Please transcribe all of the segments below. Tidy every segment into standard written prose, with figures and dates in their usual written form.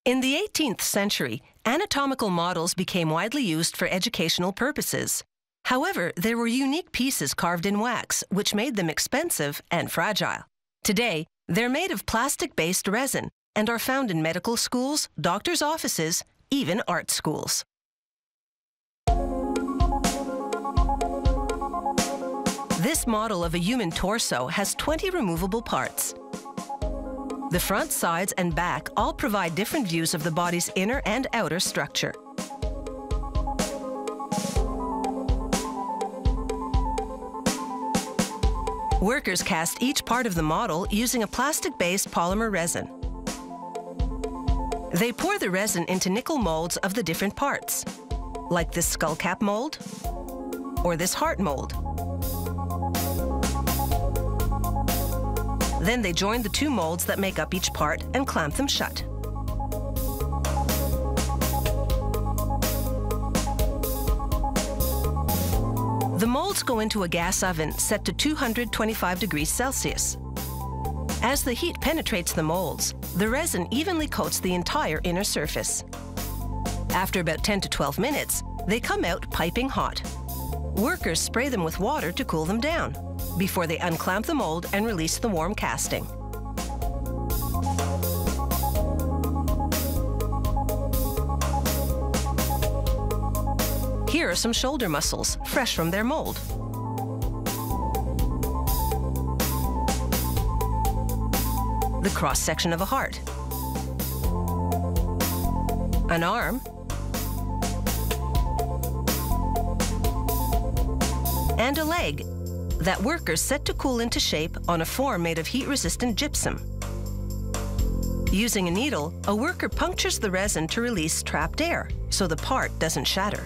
In the 18th century, anatomical models became widely used for educational purposes. However, there were unique pieces carved in wax, which made them expensive and fragile. Today, they're made of plastic-based resin and are found in medical schools, doctors' offices, even art schools. This model of a human torso has 20 removable parts. The front, sides, and back all provide different views of the body's inner and outer structure. Workers cast each part of the model using a plastic-based polymer resin. They pour the resin into nickel molds of the different parts, like this skull cap mold or this heart mold. Then they join the two molds that make up each part and clamp them shut. The molds go into a gas oven set to 225 degrees Celsius. As the heat penetrates the molds, the resin evenly coats the entire inner surface. After about 10 to 12 minutes, they come out piping hot. Workers spray them with water to cool them down before they unclamp the mold and release the warm casting. Here are some shoulder muscles, fresh from their mold. The cross-section of a heart. An arm. And a leg that workers set to cool into shape on a form made of heat-resistant gypsum. Using a needle, a worker punctures the resin to release trapped air, so the part doesn't shatter.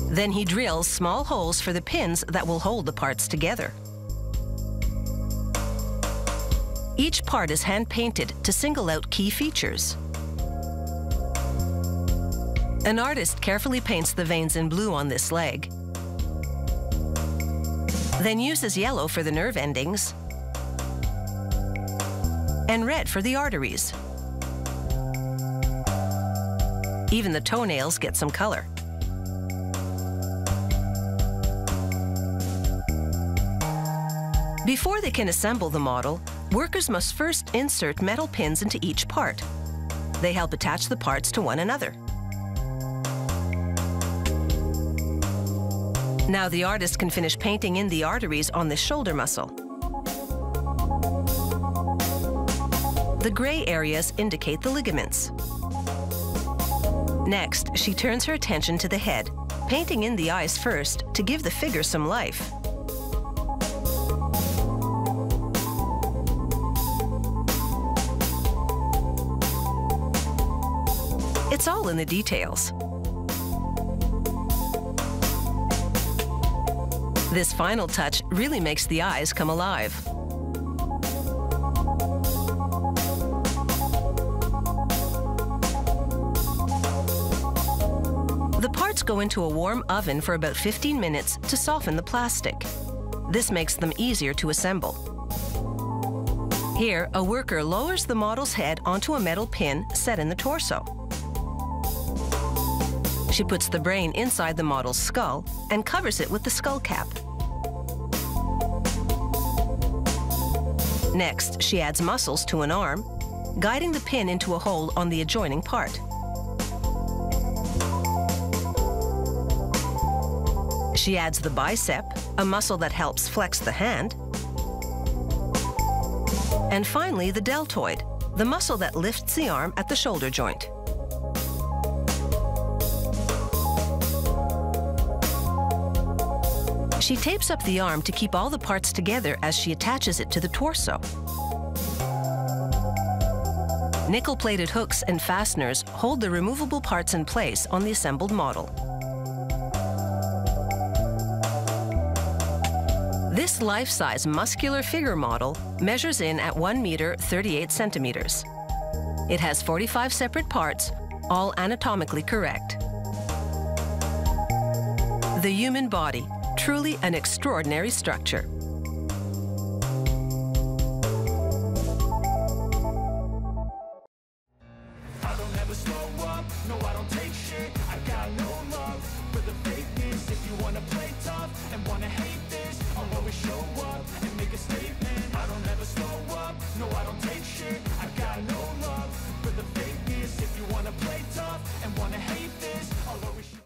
Then he drills small holes for the pins that will hold the parts together. Each part is hand-painted to single out key features. An artist carefully paints the veins in blue on this leg, then uses yellow for the nerve endings and red for the arteries. Even the toenails get some color. Before they can assemble the model, workers must first insert metal pins into each part. They help attach the parts to one another. Now the artist can finish painting in the arteries on the shoulder muscle. The gray areas indicate the ligaments. Next, she turns her attention to the head, painting in the eyes first to give the figure some life. It's all in the details. This final touch really makes the eyes come alive. The parts go into a warm oven for about 15 minutes to soften the plastic. This makes them easier to assemble. Here, a worker lowers the model's head onto a metal pin set in the torso. She puts the brain inside the model's skull and covers it with the skull cap. Next, she adds muscles to an arm, guiding the pin into a hole on the adjoining part. She adds the bicep, a muscle that helps flex the hand. And finally, the deltoid, the muscle that lifts the arm at the shoulder joint. She tapes up the arm to keep all the parts together as she attaches it to the torso. Nickel-plated hooks and fasteners hold the removable parts in place on the assembled model. This life-size muscular figure model measures in at 1 meter 38 centimeters. It has 45 separate parts, all anatomically correct. The human body, truly an extraordinary structure. never slow up, no I don't take shit, I got no love